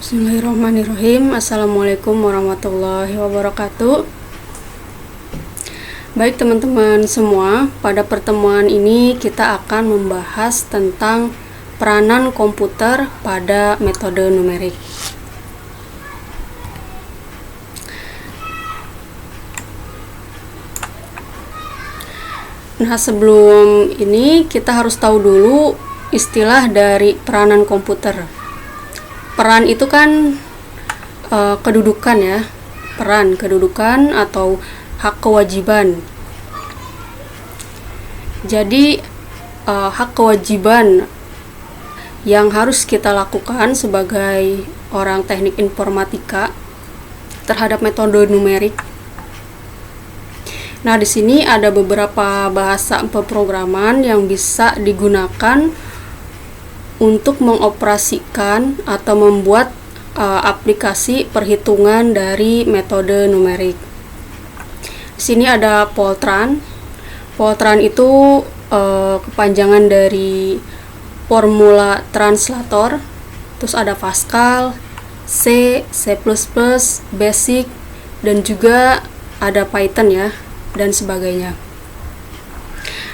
Bismillahirrahmanirrahim. Assalamualaikum warahmatullahi wabarakatuh. Baik teman-teman semua, pada pertemuan ini kita akan membahas tentang peranan komputer pada metode numerik. Nah, sebelum ini kita harus tahu dulu istilah dari peranan komputer. Peran itu kan kedudukan ya, peran, kedudukan atau hak kewajiban. Jadi hak kewajiban yang harus kita lakukan sebagai orang teknik informatika terhadap metode numerik. Nah, di sini ada beberapa bahasa pemrograman yang bisa digunakan untuk mengoperasikan atau membuat aplikasi perhitungan dari metode numerik. Di sini ada Fortran. Fortran itu kepanjangan dari formula translator. Terus ada Pascal, C, C++, Basic, dan juga ada Python ya, dan sebagainya.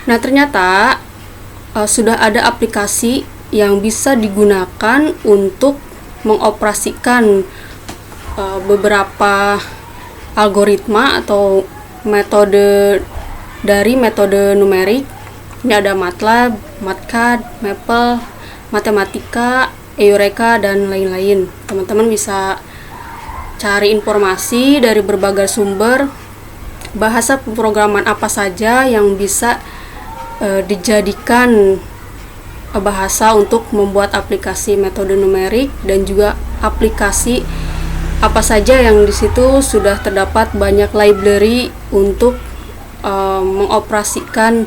Nah, ternyata sudah ada aplikasi yang bisa digunakan untuk mengoperasikan beberapa algoritma atau metode dari metode numerik. Ini ada MATLAB, MATCAD, Maple, Mathematica, Eureka, dan lain-lain. Teman-teman bisa cari informasi dari berbagai sumber bahasa pemrograman apa saja yang bisa dijadikan bahasa untuk membuat aplikasi metode numerik, dan juga aplikasi apa saja yang di situ sudah terdapat banyak library untuk mengoperasikan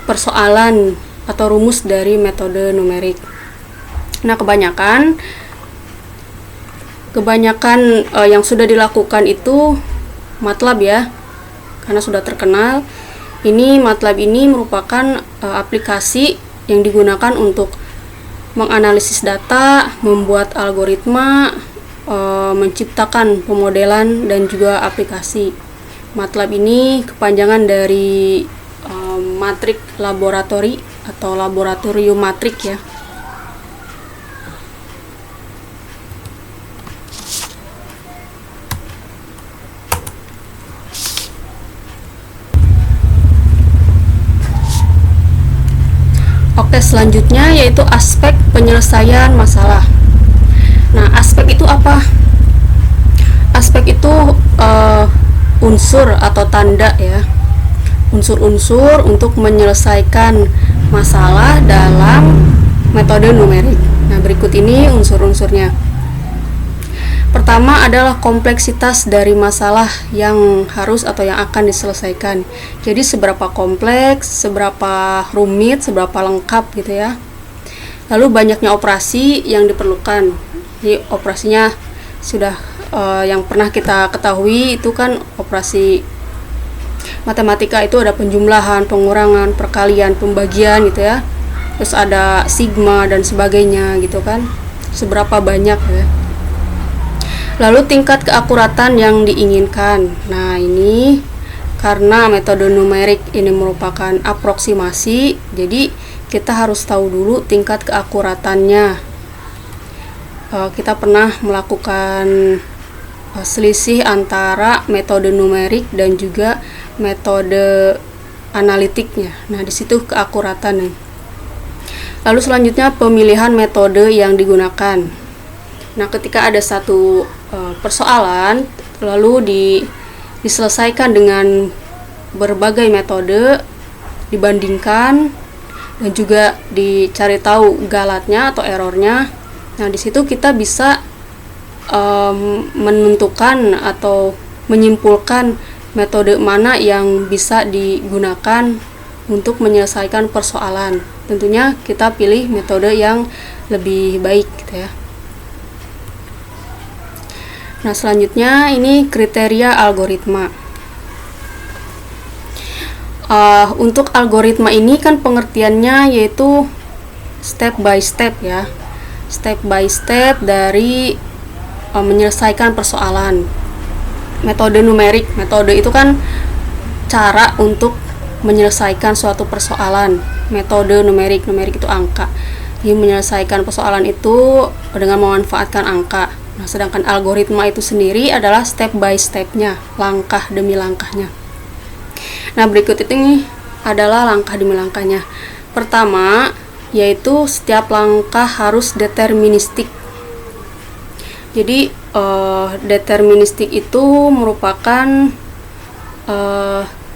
persoalan atau rumus dari metode numerik. Nah, kebanyakan yang sudah dilakukan itu MATLAB ya, karena sudah terkenal. Ini MATLAB ini merupakan aplikasi yang digunakan untuk menganalisis data, membuat algoritma, menciptakan pemodelan, dan juga aplikasi. MATLAB ini kepanjangan dari Matrix Laboratory atau Laboratorium Matrix ya. Oke, selanjutnya yaitu aspek penyelesaian masalah. Nah, aspek itu apa? Aspek itu unsur atau tanda ya, unsur-unsur untuk menyelesaikan masalah dalam metode numerik. Nah, berikut ini unsur-unsurnya. Pertama adalah kompleksitas dari masalah yang harus atau yang akan diselesaikan. Jadi seberapa kompleks, seberapa rumit, seberapa lengkap gitu ya. Lalu banyaknya operasi yang diperlukan. Jadi operasinya sudah yang pernah kita ketahui itu kan operasi matematika itu ada penjumlahan, pengurangan, perkalian, pembagian gitu ya. Terus ada sigma dan sebagainya gitu kan. Seberapa banyak ya. Lalu tingkat keakuratan yang diinginkan. Nah, ini karena metode numerik ini merupakan aproksimasi, jadi kita harus tahu dulu tingkat keakuratannya. Kita pernah melakukan selisih antara metode numerik dan juga metode analitiknya. Nah, di situ keakuratannya. Lalu selanjutnya pemilihan metode yang digunakan. Nah, ketika ada satu persoalan lalu diselesaikan dengan berbagai metode, dibandingkan dan juga dicari tahu galatnya atau errornya. Nah, di situ kita bisa menentukan atau menyimpulkan metode mana yang bisa digunakan untuk menyelesaikan persoalan. Tentunya kita pilih metode yang lebih baik gitu ya. Nah, selanjutnya ini kriteria algoritma. Untuk algoritma ini kan pengertiannya yaitu step by step ya, step by step dari menyelesaikan persoalan. Metode numerik, metode itu kan cara untuk menyelesaikan suatu persoalan. Metode numerik, numerik itu angka. Jadi menyelesaikan persoalan itu dengan memanfaatkan angka. Nah, sedangkan algoritma itu sendiri adalah step by stepnya, langkah demi langkahnya. Nah, berikut ini adalah langkah demi langkahnya. Pertama, yaitu setiap langkah harus deterministik. Jadi deterministik itu merupakan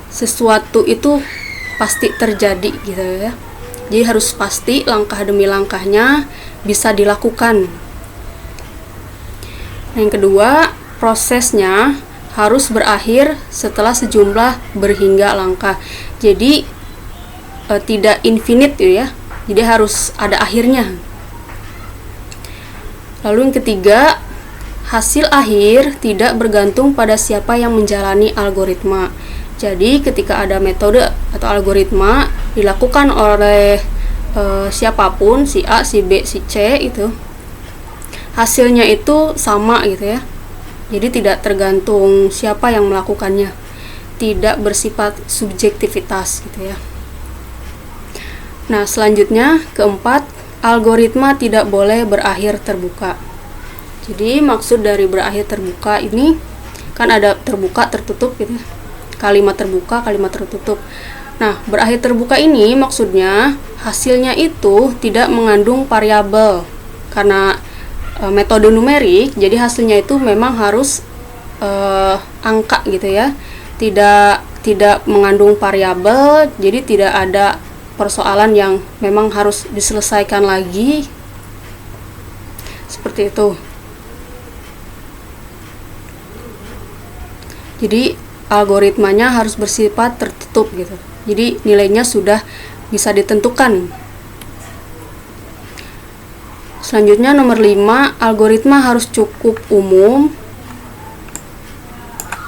sesuatu itu pasti terjadi gitu ya. Jadi harus pasti langkah demi langkahnya bisa dilakukan. Yang kedua, prosesnya harus berakhir setelah sejumlah berhingga langkah. Jadi tidak infinite gitu ya. Jadi harus ada akhirnya. Lalu yang ketiga, hasil akhir tidak bergantung pada siapa yang menjalani algoritma. Jadi ketika ada metode atau algoritma dilakukan oleh siapapun, si A, si B, si C itu, hasilnya itu sama gitu ya. Jadi tidak tergantung siapa yang melakukannya, tidak bersifat subjektivitas gitu ya. Nah, selanjutnya keempat, algoritma tidak boleh berakhir terbuka. Jadi maksud dari berakhir terbuka ini kan ada terbuka, tertutup gitu ya. Kalimat terbuka, kalimat tertutup. Nah, berakhir terbuka ini maksudnya hasilnya itu tidak mengandung variabel. Karena metode numerik, jadi hasilnya itu memang harus angka gitu ya. Tidak mengandung variabel, jadi tidak ada persoalan yang memang harus diselesaikan lagi. Seperti itu. Jadi algoritmanya harus bersifat tertutup gitu. Jadi nilainya sudah bisa ditentukan. Selanjutnya nomor 5, algoritma harus cukup umum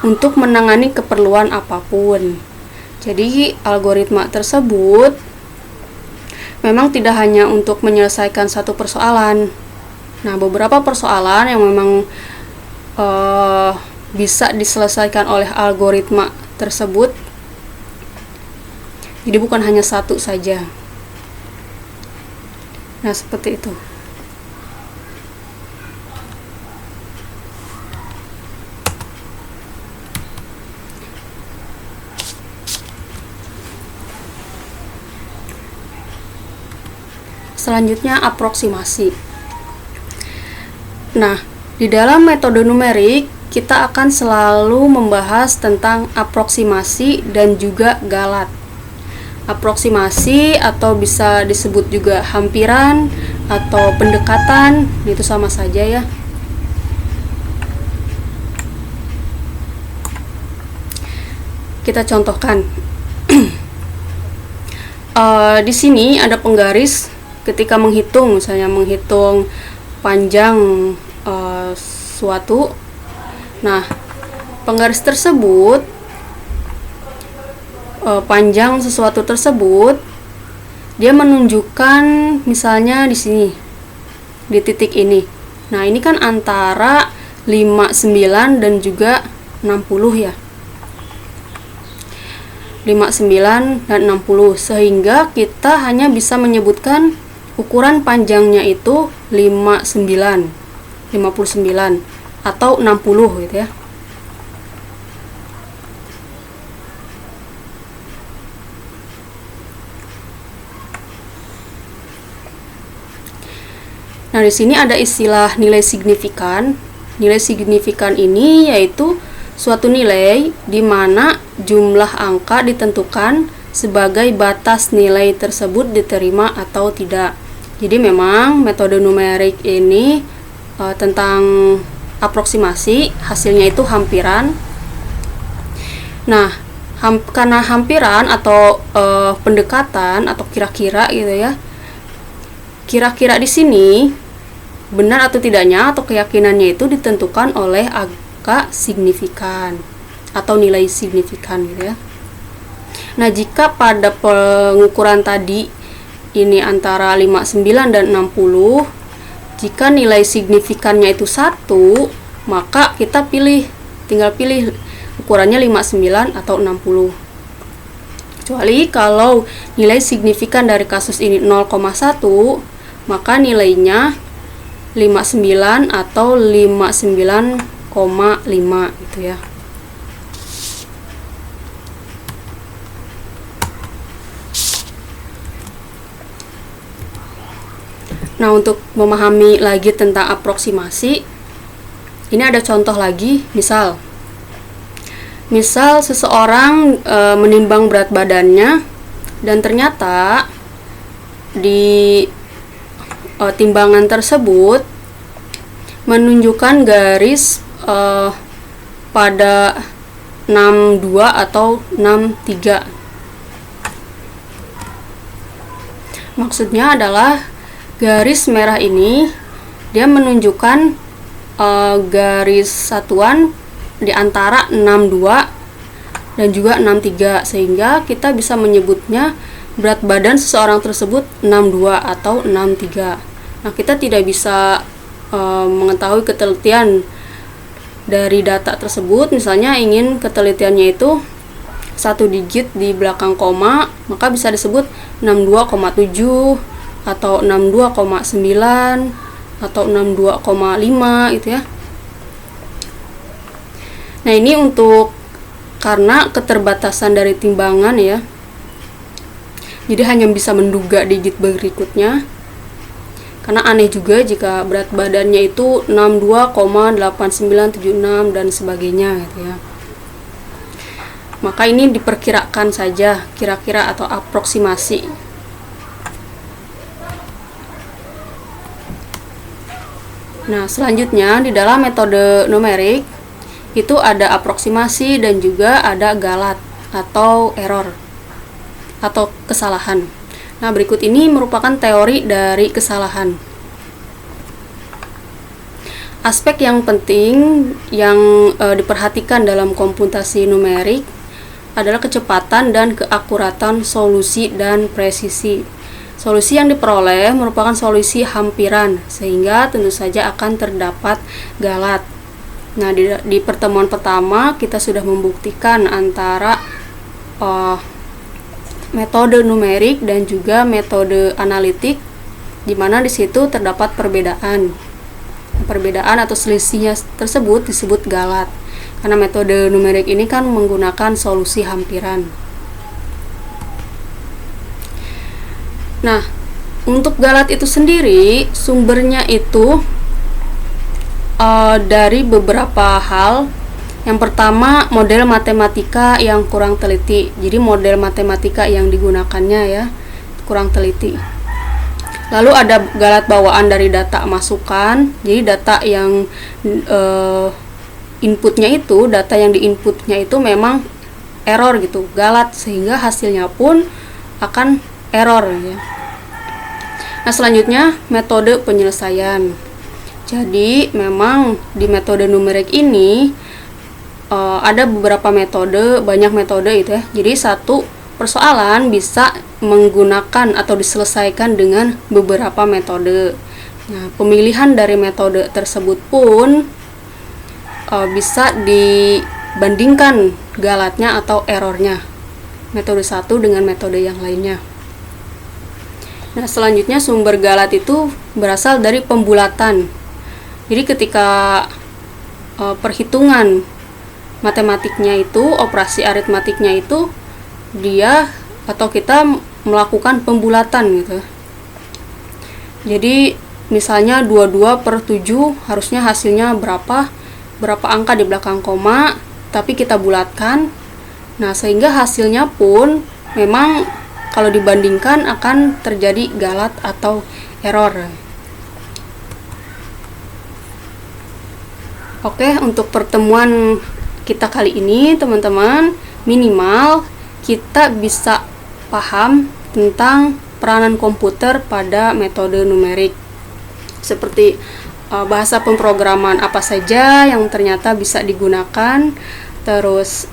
untuk menangani keperluan apapun. Jadi algoritma tersebut memang tidak hanya untuk menyelesaikan satu persoalan. Nah, beberapa persoalan yang memang bisa diselesaikan oleh algoritma tersebut. Jadi bukan hanya satu saja. Nah, seperti itu. Selanjutnya aproksimasi. Nah, di dalam metode numerik kita akan selalu membahas tentang aproksimasi dan juga galat. Aproksimasi atau bisa disebut juga hampiran atau pendekatan, itu sama saja ya. Kita contohkan. Di sini ada penggaris ketika menghitung, misalnya menghitung panjang suatu. Nah, penggaris tersebut, panjang sesuatu tersebut, dia menunjukkan misalnya di sini, di titik ini. Nah, ini kan antara 59 dan juga 60 ya. 59 dan 60, sehingga kita hanya bisa menyebutkan ukuran panjangnya itu 59 atau 60 gitu ya. Nah, di sini ada istilah nilai signifikan. Nilai signifikan ini yaitu suatu nilai di mana jumlah angka ditentukan sebagai batas nilai tersebut diterima atau tidak. Jadi memang metode numerik ini tentang aproksimasi, hasilnya itu hampiran. Nah, karena hampiran atau pendekatan atau kira-kira gitu ya. Kira-kira di sini benar atau tidaknya atau keyakinannya itu ditentukan oleh angka signifikan atau nilai signifikan gitu ya. Nah, jika pada pengukuran tadi ini antara 59 dan 60, jika nilai signifikannya itu 1, maka kita tinggal pilih ukurannya 59 atau 60. Kecuali kalau nilai signifikan dari kasus ini 0,1, maka nilainya 59 atau 59,5 gitu ya. Nah, untuk memahami lagi tentang aproksimasi, ini ada contoh lagi. Misal seseorang menimbang berat badannya dan ternyata di timbangan tersebut menunjukkan garis pada 62 atau 63. Maksudnya adalah garis merah ini dia menunjukkan garis satuan di antara 62 dan juga 63, sehingga kita bisa menyebutnya berat badan seseorang tersebut 62 atau 63. Nah, kita tidak bisa mengetahui ketelitian dari data tersebut. Misalnya ingin ketelitiannya itu 1 digit di belakang koma, maka bisa disebut 62,7 atau 62,9 atau 62,5 gitu ya. Nah, ini karena keterbatasan dari timbangan ya, jadi hanya bisa menduga digit berikutnya. Karena aneh juga jika berat badannya itu 62,8976 dan sebagainya gitu ya. Maka ini diperkirakan saja, kira-kira atau aproksimasi. Nah, selanjutnya di dalam metode numerik itu ada aproksimasi dan juga ada galat atau error atau kesalahan. Nah, berikut ini merupakan teori dari kesalahan. Aspek yang penting yang diperhatikan dalam komputasi numerik adalah kecepatan dan keakuratan solusi dan presisi. Solusi yang diperoleh merupakan solusi hampiran, sehingga tentu saja akan terdapat galat. Nah, di pertemuan pertama kita sudah membuktikan antara metode numerik dan juga metode analitik, di mana di situ terdapat perbedaan atau selisihnya tersebut disebut galat, karena metode numerik ini kan menggunakan solusi hampiran. Nah, untuk galat itu sendiri sumbernya itu dari beberapa hal. Yang pertama, model matematika yang kurang teliti. Jadi model matematika yang digunakannya ya kurang teliti. Lalu ada galat bawaan dari data masukan. Jadi data yang data yang diinputnya itu memang error gitu, galat, sehingga hasilnya pun akan error ya. Nah, selanjutnya metode penyelesaian. Jadi memang di metode numerik ini ada beberapa metode, banyak metode itu ya. Jadi satu persoalan bisa menggunakan atau diselesaikan dengan beberapa metode. Nah, pemilihan dari metode tersebut pun bisa dibandingkan galatnya atau errornya metode satu dengan metode yang lainnya. Nah, selanjutnya sumber galat itu berasal dari pembulatan. Jadi ketika perhitungan matematiknya itu, operasi aritmatiknya itu dia atau kita melakukan pembulatan gitu. Jadi misalnya 22/7 harusnya hasilnya berapa angka di belakang koma, tapi kita bulatkan. Nah, sehingga hasilnya pun memang kalau dibandingkan akan terjadi galat atau error. Oke, untuk pertemuan kita kali ini teman-teman, minimal kita bisa paham tentang peranan komputer pada metode numerik, seperti bahasa pemrograman apa saja yang ternyata bisa digunakan, terus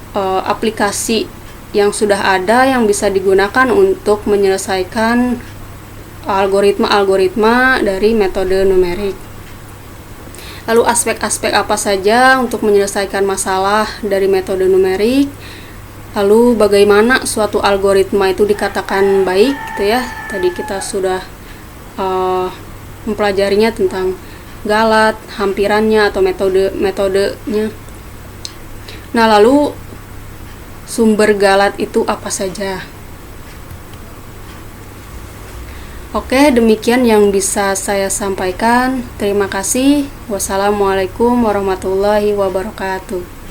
aplikasi yang sudah ada yang bisa digunakan untuk menyelesaikan algoritma-algoritma dari metode numerik. Lalu aspek-aspek apa saja untuk menyelesaikan masalah dari metode numerik? Lalu bagaimana suatu algoritma itu dikatakan baik gitu ya. Tadi kita sudah mempelajarinya tentang galat, hampirannya atau metodenya. Nah, lalu sumber galat itu apa saja? Oke, demikian yang bisa saya sampaikan. Terima kasih. Wassalamualaikum warahmatullahi wabarakatuh.